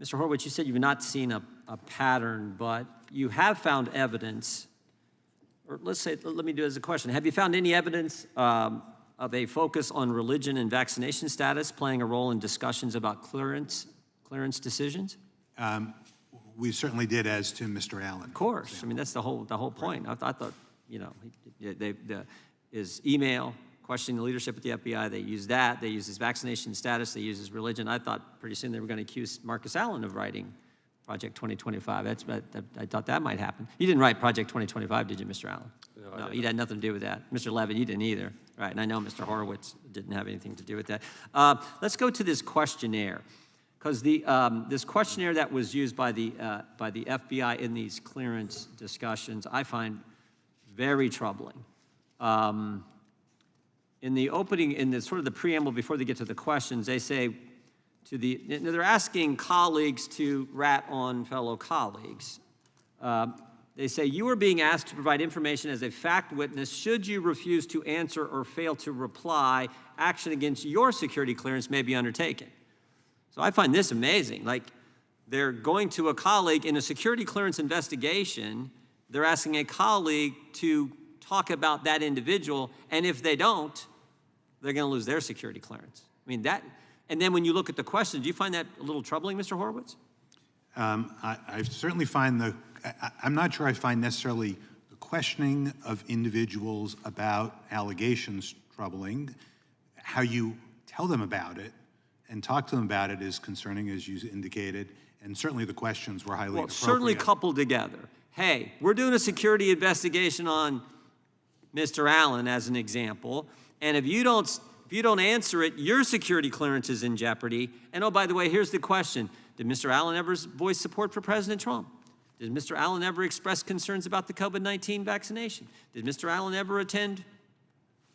Mr. Horowitz, you said you've not seen a pattern, but you have found evidence, or let me do it as a question. Have you found any evidence of a focus on religion and vaccination status playing a role in discussions about clearance decisions? We certainly did, as to Mr. Allen. Of course. I mean, that's the whole point. I thought, you know, his email questioning the leadership at the FBI, they used that. They used his vaccination status. They used his religion. I thought pretty soon they were going to accuse Marcus Allen of writing Project 2025. I thought that might happen. You didn't write Project 2025, did you, Mr. Allen? No, you had nothing to do with that. Mr. Levitt, you didn't either. Right, and I know Mr. Horowitz didn't have anything to do with that. Let's go to this questionnaire, because this questionnaire that was used by the FBI in these clearance discussions, I find very troubling. In the opening, in the sort of the preamble before they get to the questions, they say they're asking colleagues to rat on fellow colleagues. They say, you are being asked to provide information as a fact witness. Should you refuse to answer or fail to reply, action against your security clearance may be undertaken. So I find this amazing. Like, they're going to a colleague in a security clearance investigation, they're asking a colleague to talk about that individual, and if they don't, they're going to lose their security clearance. I mean, that, and then when you look at the questions, do you find that a little troubling, Mr. Horowitz? I certainly find I'm not sure I find necessarily the questioning of individuals about allegations troubling. How you tell them about it and talk to them about it is concerning, as you indicated, and certainly the questions were highly appropriate. Certainly coupled together. Hey, we're doing a security investigation on Mr. Allen, as an example, and if you don't answer it, your security clearance is in jeopardy. And oh, by the way, here's the question. Did Mr. Allen ever voice support for President Trump? Did Mr. Allen ever express concerns about the COVID-19 vaccination? Did Mr. Allen ever attend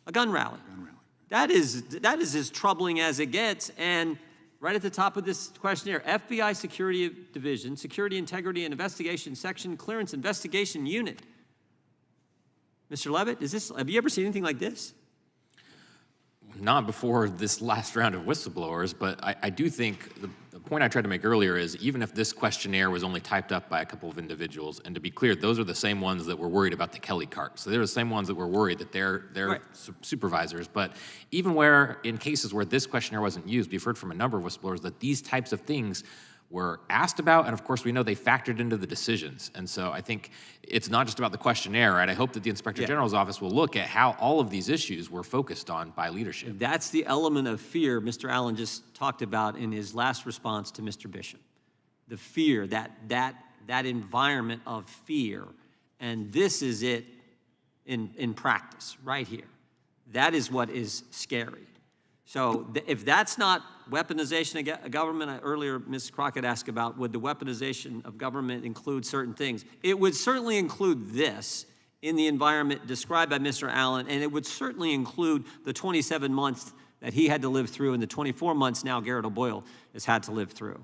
a gun rally? That is as troubling as it gets. And right at the top of this questionnaire, FBI Security Division, Security Integrity and Investigation Section, Clearance Investigation Unit. Mr. Levitt, have you ever seen anything like this? Not before this last round of whistleblowers, but I do think the point I tried to make earlier is even if this questionnaire was only typed up by a couple of individuals, and to be clear, those are the same ones that were worried about the Kelly cart. So they're the same ones that were worried that they're right. Supervisors. But even in cases where this questionnaire wasn't used, we've heard from a number of whistleblowers that these types of things were asked about, and of course we know they factored into the decisions. And so I think it's not just about the questionnaire, right? I hope that the Inspector General's office will look at how all of these issues were focused on by leadership. That's the element of fear Mr. Allen just talked about in his last response to Mr. Bishop. The fear, that environment of fear, and this is it in practice, right here. That is what is scary. So if that's not weaponization of government, earlier Ms. Crockett asked about would the weaponization of government include certain things. It would certainly include this in the environment described by Mr. Allen, and it would certainly include the 27 months that he had to live through and the 24 months now Garrett O'Boyle has had to live through.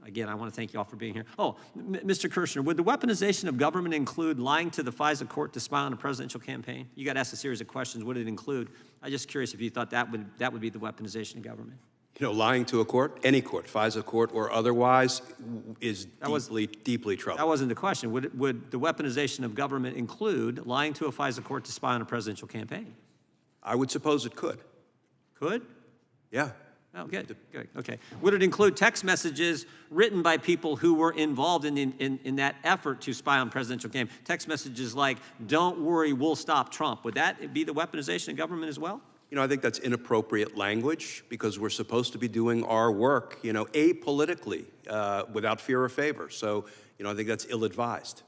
Again, I want to thank you all for being here. Oh, Mr. Kirshner, would the weaponization of government include lying to the FISA court to spy on a presidential campaign? You got asked a series of questions. Would it include? I'm just curious if you thought that would be the weaponization of government. You know, lying to a court, any court, FISA court or otherwise, is deeply troubling. That wasn't the question. Would the weaponization of government include lying to a FISA court to spy on a presidential campaign? I would suppose it could. Could? Yeah. Oh, good. Okay. Would it include text messages written by people who were involved in that effort to spy on presidential campaign? Text messages like, don't worry, we'll stop Trump. Would that be the weaponization of government as well? You know, I think that's inappropriate language because we're supposed to be doing our work, you know, apolitically, without fear or favor. So, you know, I think that's ill-advised.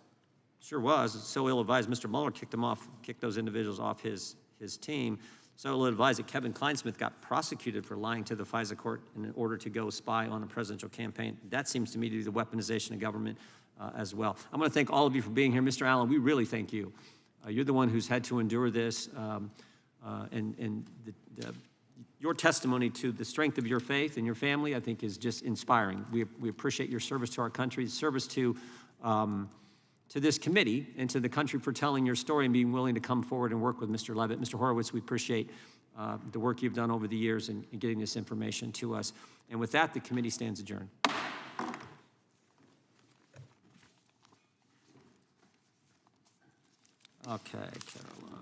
Sure was. It's so ill-advised. Mr. Mueller kicked those individuals off his team. So ill-advised that Kevin Kleinsmith got prosecuted for lying to the FISA court in order to go spy on a presidential campaign. That seems to me to be the weaponization of government as well. I'm going to thank all of you for being here. Mr. Allen, we really thank you. You're the one who's had to endure this, your testimony to the strength of your faith and your family, I think, is just inspiring. We appreciate your service to our country, service to this committee and to the country for telling your story and being willing to come forward and work with Mr. Levitt. Mr. Horowitz, we appreciate the work you've done over the years in getting this information to us. And with that, the committee stands adjourned. Okay, Caroline.